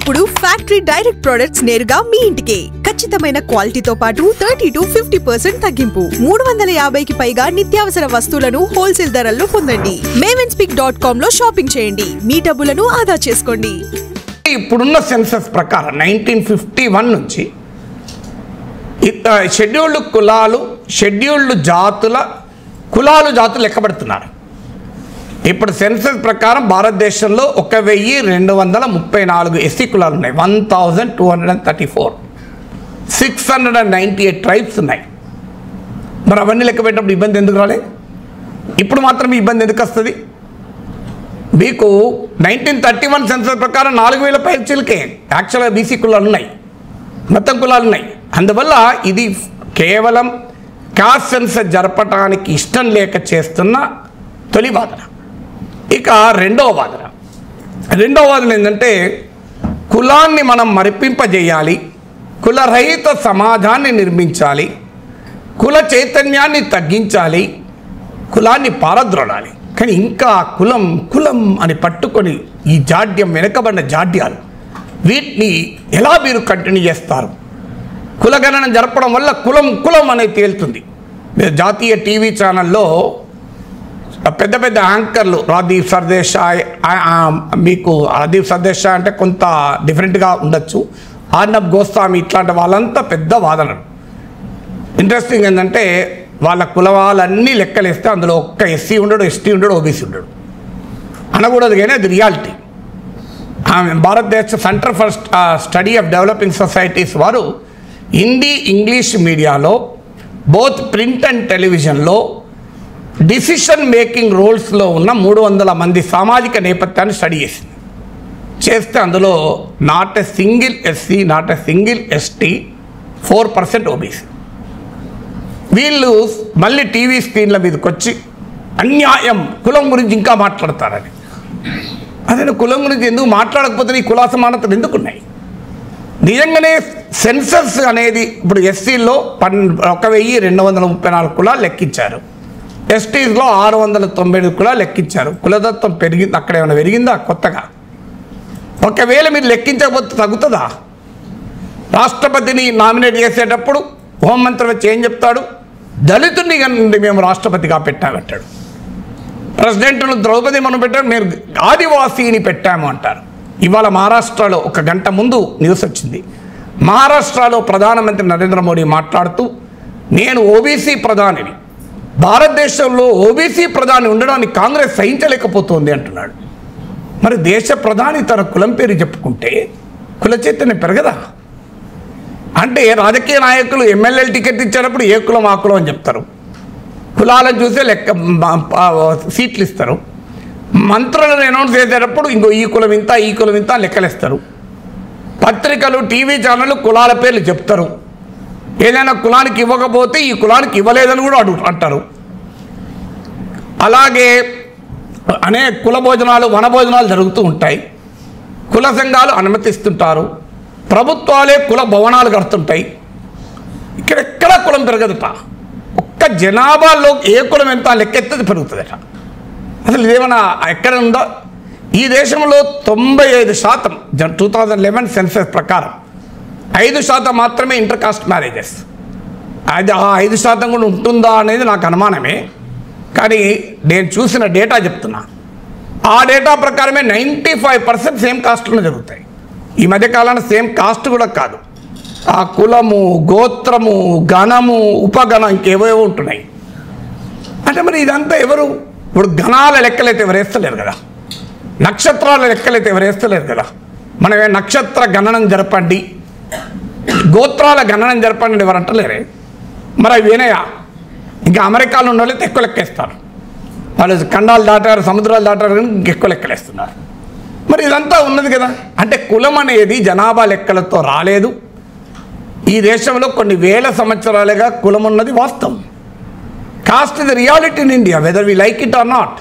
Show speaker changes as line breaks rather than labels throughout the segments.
ఇప్పుడు factory direct products నేరుగా మీ ఇంటికే ఖచ్చితమైన క్వాలిటీతో పాటు 30 to 50% తగ్గింపు 350కి పైగా నిత్యావసర వస్తువులను హోల్సేల్ ధరల్లో పొందండి. mavenSpeak.com లో షాపింగ్ చేయండి. మీ డబ్బులను ఆదా చేసుకోండి.
ఇప్పుడున్న సెన్సస్ ప్రకారం 1951 నుంచి షెడ్యూల్డ్ కులాలు షెడ్యూల్డ్ కులాలు జాతులు లెక్కబడుతున్నారు. ఇప్పుడు సెన్సస్ ప్రకారం భారతదేశంలో 1234 ఎస్సీ కులాలు ఉన్నాయి. 1234 698 ట్రైబ్స్ ఉన్నాయి. మరి అవన్నీ లెక్క పెట్టినప్పుడు ఇబ్బంది ఎందుకు రాలేదు? ఇప్పుడు మాత్రం ఇబ్బంది ఎందుకు వస్తుంది? మీకు 1931 సెన్సస్ ప్రకారం 4000 పైచిలకే యాక్చువల్గా బీసీ కులాలు ఉన్నాయి, మొత్తం కులాలు ఉన్నాయి. అందువల్ల ఇది కేవలం కాస్ట్ సెన్సస్ జరపడానికి ఇష్టం లేక చేస్తున్న తొలి వాదన. ఇక రెండవ వాదన ఏంటంటే కులాన్ని మనం మరిపింపజేయాలి, కులరహిత సమాజాన్ని నిర్మించాలి, కుల చైతన్యాన్ని తగ్గించాలి, కులాన్ని పారద్రోలాలి. కానీ ఇంకా కులం అని పట్టుకొని ఈ జాడ్యం, వెనకబడిన జాడ్యాలు, వీటిని ఎలా మీరు కంటిన్యూ చేస్తారు? కులగణన జరపడం వల్ల కులం అనేది తేలుతుంది. జాతీయ టీవీ ఛానల్లో పెద్ద పెద్ద యాంకర్లు రాజీవ్ సర్దేశాయ్, మీకు రాజీవ్ సర్దేశాయ్ అంటే కొంత డిఫరెంట్గా ఉండొచ్చు, ఆర్నబ్ గోస్వామి, ఇట్లాంటి వాళ్ళంతా పెద్ద వాదనలు. ఇంట్రెస్టింగ్ ఏంటంటే వాళ్ళ కులవాళ్ళన్నీ లెక్కలేస్తే అందులో ఒక్క ఎస్సీ ఉండడు, ఎస్టీ ఉండడు, ఓబీసీ ఉండడు. అనకూడదు కానీ అది రియాలిటీ. భారతదేశ centre for study of developing societies వారు హిందీ, ఇంగ్లీష్ మీడియాలో బోత్ ప్రింట్ అండ్ టెలివిజన్లో డిసిషన్ మేకింగ్ రోల్స్లో ఉన్న 300 మంది సామాజిక నేపథ్యాన్ని స్టడీ చేస్తే అందులో not a single SC, not a single ST, 4% OBC. వీళ్ళు మళ్ళీ టీవీ స్క్రీన్ల మీదకి వచ్చి అన్యాయం, కులం గురించి ఇంకా మాట్లాడతారని. అదే కులం గురించి ఎందుకు మాట్లాడకపోతే ఈ కుల సమానతలు ఎందుకున్నాయి? నిజంగానే సెన్సస్ అనేది ఇప్పుడు ఎస్సీలో 1234 కులాలు లెక్కించారు, ఎస్టీస్లో 698 కులాలు లెక్కించారు. కులతత్వం పెరిగింది, అక్కడ ఏమైనా పెరిగిందా కొత్తగా? ఒకవేళ మీరు లెక్కించకపోతే తగ్గుతుందా? రాష్ట్రపతిని నామినేట్ చేసేటప్పుడు హోంమంత్రి వచ్చి ఏం చెప్తాడు? దళితుడిని కానీ మేము రాష్ట్రపతిగా పెట్టామంటాడు. ప్రెసిడెంట్ను ద్రౌపది మనం పెట్టాము, మేము ఆదివాసీని పెట్టాము అంటారు. ఇవాళ మహారాష్ట్రలో 1 గంట ముందు న్యూస్ వచ్చింది. మహారాష్ట్రలో ప్రధానమంత్రి నరేంద్ర మోడీ మాట్లాడుతూ నేను ఓబీసీ ప్రధానిని, భారతదేశంలో ఓబీసీ ప్రధాని ఉండడానికి కాంగ్రెస్ సహించలేకపోతుంది అంటున్నాడు. మరి దేశ ప్రధాని తన కులం పేరు చెప్పుకుంటే కుల చైతన్యం పెరగదా? అంటే రాజకీయ నాయకులు ఎమ్మెల్యేలు టికెట్ ఇచ్చేటప్పుడు ఏ కులం ఆ కులం అని చెప్తారు, కులాలను చూసే సీట్లు ఇస్తారు. మంత్రులను అనౌన్స్ చేసేటప్పుడు ఇంకో ఈ కులం ఇంత లెక్కలేస్తారు. పత్రికలు, టీవీ ఛానళ్ళు కులాల పేర్లు చెప్తారు. ఏదైనా కులానికి ఇవ్వకపోతే ఈ కులానికి ఇవ్వలేదని కూడా అంటారు. అలాగే అనేక కుల భోజనాలు, వన భోజనాలు జరుగుతూ ఉంటాయి. కుల సంఘాలు అనుమతిస్తుంటారు. ప్రభుత్వాలే కుల భవనాలు కడుతుంటాయి. ఇక్కడెక్కడ కులం పెరగదుట. ఒక్క జనాభాలో ఏ కులం ఎంత లెక్కెత్తది పెరుగుతుందట. అసలు ఇదేమన్నా ఎక్కడ ఉందో? ఈ దేశంలో 95% 2011 సెన్సస్ ప్రకారం 5% మాత్రమే ఇంటర్ కాస్ట్ మ్యారేజెస్. అది ఆ 5% కూడా ఉంటుందా అనేది నాకు అనుమానమే. కానీ నేను చూసిన డేటా చెప్తున్నా. ఆ డేటా ప్రకారమే 95% సేమ్ కాస్ట్లో జరుగుతాయి. ఈ మధ్యకాలాన సేమ్ కాస్ట్ కూడా కాదు, ఆ కులము, గోత్రము, గణము, ఉపగణం ఇంకేవో ఉంటున్నాయి. అంటే మరి ఇదంతా ఎవరు? ఇప్పుడు గణాల లెక్కలైతే ఎవరు వేస్తలేరు కదా, నక్షత్రాల లెక్కలైతే ఎవరు వేస్తలేరు కదా. మనమే నక్షత్ర గణనం జరపండి, గోత్రాల గణనం జరపండి ఎవరు అంటలేరే. మరి అవి వినయా? ఇంకా అమెరికాలో ఉన్న వాళ్ళైతే ఎక్కువ లెక్కేస్తారు. వాళ్ళు ఖండాలు దాటారు, సముద్రాలు దాటారు, కానీ ఎక్కువ లెక్కలేస్తున్నారు. మరి ఇదంతా ఉన్నది కదా. అంటే కులం అనేది జనాభా లెక్కలతో రాలేదు. ఈ దేశంలో కొన్ని వేల సంవత్సరాలుగా కులం ఉన్నది వాస్తవం. Caste is the reality in India, whether we like it or not.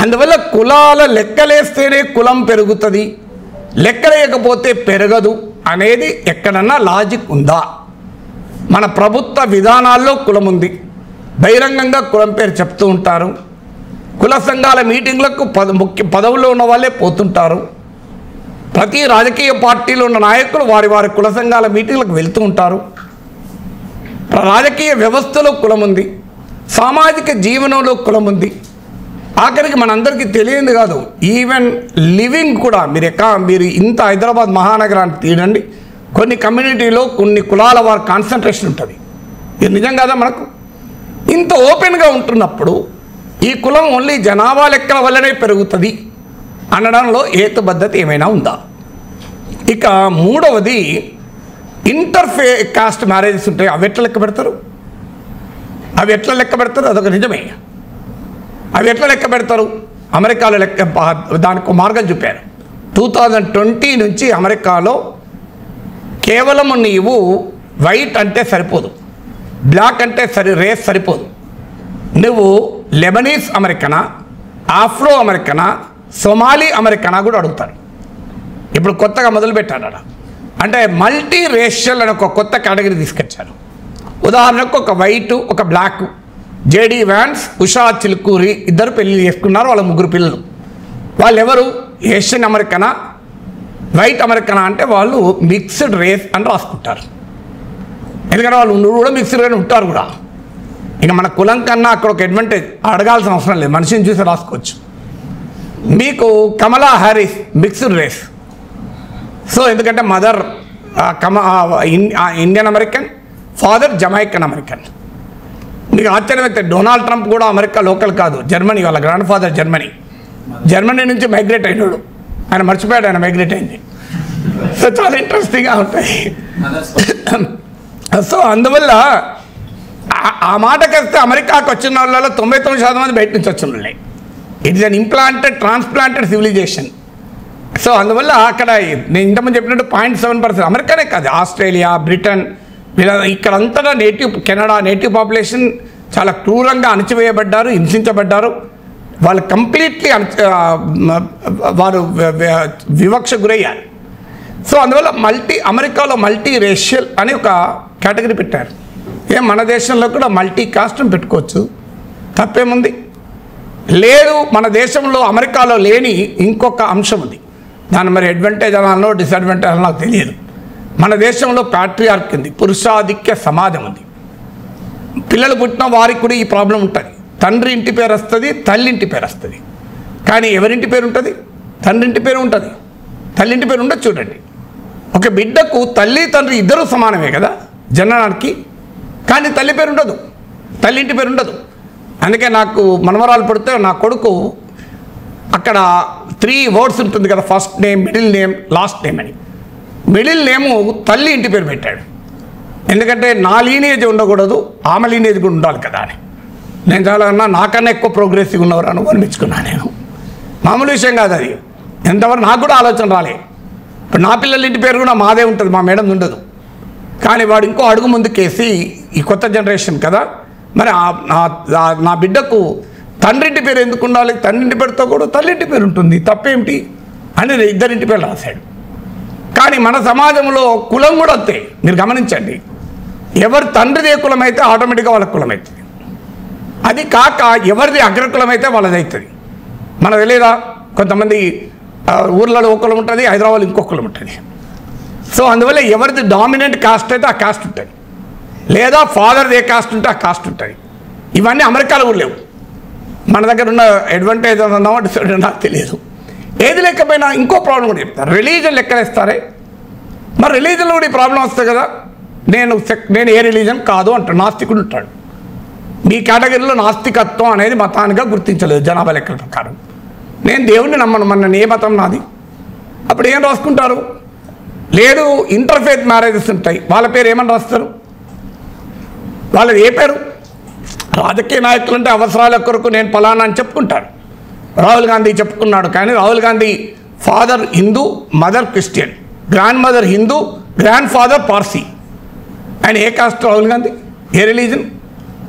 అందువల్ల కులాల లెక్కలేస్తేనే కులం పెరుగుతుంది, లెక్కలేయకపోతే పెరగదు అనేది ఎక్కడన్నా లాజిక్ ఉందా? మన ప్రభుత్వ విధానాల్లో కులం ఉంది, బహిరంగంగా కులం పేరు చెప్తూ ఉంటారు. కుల సంఘాల మీటింగ్లకు ముఖ్య పదవుల్లో ఉన్న వాళ్ళే పోతుంటారు. ప్రతి రాజకీయ పార్టీలో ఉన్న నాయకులు వారి వారి కుల సంఘాల మీటింగ్లకు వెళ్తూ ఉంటారు. రాజకీయ వ్యవస్థలో కులం ఉంది, సామాజిక జీవనంలో కులం ఉంది. ఆఖరికి మనందరికీ తెలియదు కాదు, ఈవెన్ లివింగ్ కూడా మీరు ఇంత హైదరాబాద్ మహానగరాన్ని తీయండి, కొన్ని కమ్యూనిటీలో కొన్ని కులాల వారి కాన్సన్ట్రేషన్ ఉంటుంది. ఇది నిజం కాదా? మనకు ఇంత ఓపెన్గా ఉంటున్నప్పుడు ఈ కులం ఓన్లీ జనాభా లెక్కల వల్లనే పెరుగుతుంది అనడంలో హేతుబద్ధత ఏమైనా ఉందా? ఇక మూడవది కాస్ట్ మ్యారేజెస్ ఉంటాయి. అవి ఎట్లా లెక్క పెడతారు? అదొక నిజమే. అవి ఎట్లా లెక్క పెడతారు? అమెరికాలో దానికి మార్గం చూపారు. 2020 నుంచి అమెరికాలో కేవలం నీవు వైట్ అంటే సరిపోదు, బ్లాక్ అంటే రేస్ సరిపోదు. నువ్వు లెబనీస్ అమెరికనా, ఆఫ్రో అమెరికనా, సొమాలి అమెరికనా కూడా అడుగుతారు. ఇప్పుడు కొత్తగా మొదలుపెట్టాడు. అంటే మల్టీ రేషియల్ అని ఒక కొత్త కేటగిరీ తీసుకొచ్చారు. ఉదాహరణకు ఒక వైట్, ఒక black, JD Vance, Usha Chilukuri ఇద్దరు పెళ్లి చేసుకున్నారు. వాళ్ళ 3 పిల్లలు. వాళ్ళు ఎవరు? ఏషియన్ అమెరికనా, వైట్ అమెరికనా అంటే వాళ్ళు మిక్స్డ్ రేస్ అని రాసుకుంటారు. ఎందుకంటే వాళ్ళు కూడా మిక్స్డ్గానే ఉంటారు కూడా. ఇక మన కులం కన్నా అక్కడ ఒక అడ్వాంటేజ్, అడగాల్సిన అవసరం లేదు, మనిషిని చూసి రాసుకోవచ్చు. మీకు కమలా హ్యారిస్ మిక్స్డ్ రేస్. సో ఎందుకంటే mother Indian American, father Jamaican American. మీకు ఆశ్చర్యమైతే డొనాల్డ్ ట్రంప్ కూడా అమెరికా లోకల్ కాదు, జర్మనీ, వాళ్ళ గ్రాండ్ ఫాదర్ జర్మనీ నుంచి మైగ్రేట్ అయినాడు. ఆయన మర్చిపోయాడు ఆయన మైగ్రేట్ అయింది. సో చాలా ఇంట్రెస్టింగ్గా ఉంటాయి. సో అందువల్ల ఆ మాటకి వస్తే అమెరికాకు వచ్చిన వాళ్ళలో 99% మంది బయట నుంచి వచ్చిన వాళ్ళే. It is an transplanted civilisation. So అందువల్ల అక్కడ నేను ఇంతకుముందు చెప్పినట్టు 0.7% అమెరికానే కాదు, ఆస్ట్రేలియా, బ్రిటన్, ఇక్కడంతటా కెనడా నేటివ్ పాపులేషన్ చాలా క్రూరంగా అణచివేయబడ్డారు, హింసించబడ్డారు. వాళ్ళు కంప్లీట్లీ వారు వివక్ష గురయ్యారు. సో అందువల్ల అమెరికాలో మల్టీ రేషియల్ అని ఒక కేటగిరీ పెట్టారు. మన దేశంలో కూడా మల్టీ కాస్ట్ పెట్టుకోవచ్చు, తప్పేముంది? లేదు, మన దేశంలో అమెరికాలో లేని ఇంకొక అంశం ఉంది. దాని మరి అడ్వాంటేజ్ అనాలో డిసడ్వాంటేజ్ అనాలో నాకు తెలియదు. మన దేశంలో ప్యాట్రియార్క్ ఉంది, పురుషాధిక్య సమాజం ఉంది. పిల్లలు పుట్టిన వారికి కూడా ఈ ప్రాబ్లం ఉంటుంది. తండ్రి ఇంటి పేరు వస్తుంది, తల్లి ఇంటి పేరు వస్తుంది. కానీ ఎవరింటి పేరు ఉంటుంది? తండ్రి ఇంటి పేరు ఉంటుంది, తల్లి ఇంటి పేరు ఉండదు. చూడండి, ఒక బిడ్డకు తల్లి తండ్రి ఇద్దరు సమానమే కదా జననానికి, కానీ తల్లి పేరు ఉండదు, తల్లి ఇంటి పేరు ఉండదు. అందుకే నాకు మనవరాలు పడితే నా కొడుకు అక్కడ 3 వర్డ్స్ ఉంటుంది కదా, first name, middle name, last name అని. మిడిల్ నేము తల్లి ఇంటి పేరు పెట్టాడు. ఎందుకంటే నా లీనేజ్ ఉండకూడదు, ఆమె లీనేజ్ కూడా ఉండాలి కదా అని. నేను చాలా నాకన్నా ఎక్కువ ప్రోగ్రెసివ్ ఉన్నవారు అనుభవించుకున్నాను. నేను మామూలు విషయం కాదు అది. ఎంతవరకు నాకు కూడా ఆలోచన రాలే. ఇప్పుడు నా పిల్లల ఇంటి పేరు కూడా మాదే ఉంటుంది, మా మేడం ఉండదు. కానీ వాడు ఇంకో అడుగు ముందుకేసి ఈ కొత్త జనరేషన్ కదా, మరి నా బిడ్డకు తండ్రింటి పేరు ఎందుకు ఉండాలి? తండ్రింటి పేరుతో కూడా తల్లింటి పేరు ఉంటుంది, తప్పేమిటి అని ఇద్దరింటి పేరు రాశాడు. కానీ మన సమాజంలో కులం కూడా అంతే. మీరు గమనించండి, ఎవరు తండ్రిదే కులం అయితే ఆటోమేటిక్గా వాళ్ళ కులం అవుతుంది. అది కాక ఎవరిది అగ్రకులం అయితే వాళ్ళది అవుతుంది. మనకు తెలియదా? కొంతమంది ఊర్లలో ఒక కులం ఉంటుంది, హైదరాబాద్లో ఇంకొక కులం ఉంటుంది. సో అందువల్ల ఎవరిది డామినెంట్ కాస్ట్ అయితే ఆ కాస్ట్ ఉంటుంది, లేదా ఫాదర్ది ఏ కాస్ట్ ఉంటే ఆ కాస్ట్ ఉంటుంది. ఇవన్నీ అమెరికాలో కూడా లేవు. మన దగ్గర ఉన్న అడ్వాంటేజ్ అన్నామో డిసడ్వాంటేజ్ నాకు తెలియదు. ఏది లేకపోయినా ఇంకో ప్రాబ్లం కూడా చెప్తారు, రిలీజన్ లెక్కలేస్తారే. మరి రిలీజన్లో కూడా ఈ ప్రాబ్లం వస్తుంది కదా. నేను ఏ రిలీజన్ కాదు అంటాడు, నాస్తికుడు ఉంటాడు. మీ కేటగిరీలో నాస్తికత్వం అనేది మతానిగా గుర్తించలేదు జనాభా లెక్కల ప్రకారం. నేను దేవుణ్ణి నమ్మను, మన ఏ మతం నాది. అప్పుడు ఏం రాసుకుంటారు? లేదు, ఇంటర్ఫేత్ మ్యారేజెస్ ఉంటాయి, వాళ్ళ పేరు ఏమని రాస్తారు? వాళ్ళది ఏ పేరు? రాజకీయ నాయకులు అంటే అవసరాల కొరకు నేను ఫలానా అని చెప్పుకుంటారు. రాహుల్ గాంధీ చెప్పుకున్నాడు. కానీ Rahul Gandhi father Hindu, mother Christian, grand mother Hindu, grand father Parsi. ఆయన ఏ కాస్ట్ రాహుల్ గాంధీ? ఏ రిలీజన్?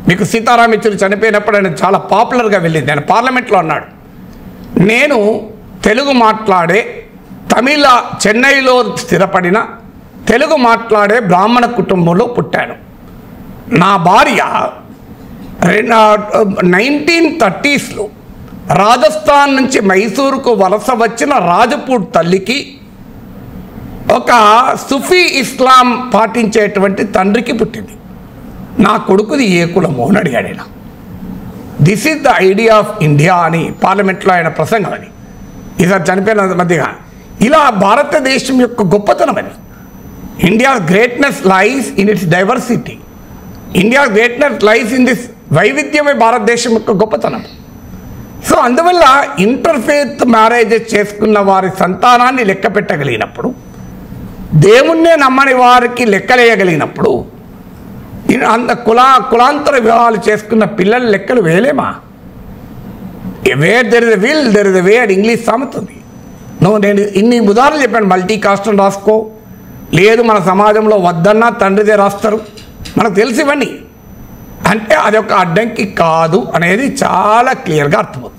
మీకు సీతారాం యెచూరి చనిపోయినప్పుడు ఆయన చాలా పాపులర్గా వెళ్ళింది. ఆయన పార్లమెంట్లో అన్నాడు, నేను తెలుగు మాట్లాడే చెన్నైలో స్థిరపడిన తెలుగు మాట్లాడే బ్రాహ్మణ కుటుంబంలో పుట్టాను. నా భార్య 1930s రాజస్థాన్ నుంచి మైసూరుకు వలస వచ్చిన రాజపూట్ తల్లికి ఒక సుఫీ ఇస్లాం పాటించేటువంటి తండ్రికి పుట్టింది. నా కొడుకుది ఏ కులమో అని అడిగాడు ఆయన. This is the idea of India అని పార్లమెంట్లో ఆయన ప్రసంగం అది. ఈసారి చనిపోయిన మధ్యగా ఇలా భారతదేశం యొక్క గొప్పతనం అది. India greatness lies in its diversity. India greatness lies in this వైవిధ్యమే భారతదేశం యొక్క గొప్పతనం. సో అందువల్ల ఇంటర్ఫేత్ మ్యారేజెస్ చేసుకున్న వారి సంతానాన్ని లెక్క పెట్టగలిగినప్పుడు, దేవుణ్ణే నమ్మని వారికి లెక్కలేయగలిగినప్పుడు, అంత కులాంతర వివాహాలు చేసుకున్న పిల్లల లెక్కలు వేయలేమా? Where there is a will there is a way అని ఇంగ్లీష్ సామెతుంది. నేను ఇన్ని ఉదాహరణలు చెప్పాను. మల్టీ కాస్ట్ అని రాసుకో, లేదు మన సమాజంలో వద్దన్నా తండ్రిదే రాస్తారు, మనకు తెలిసి ఇవన్నీ. అంటే అది ఒక అడ్డంకి కాదు అనేది చాలా క్లియర్గా అర్థమవుతుంది.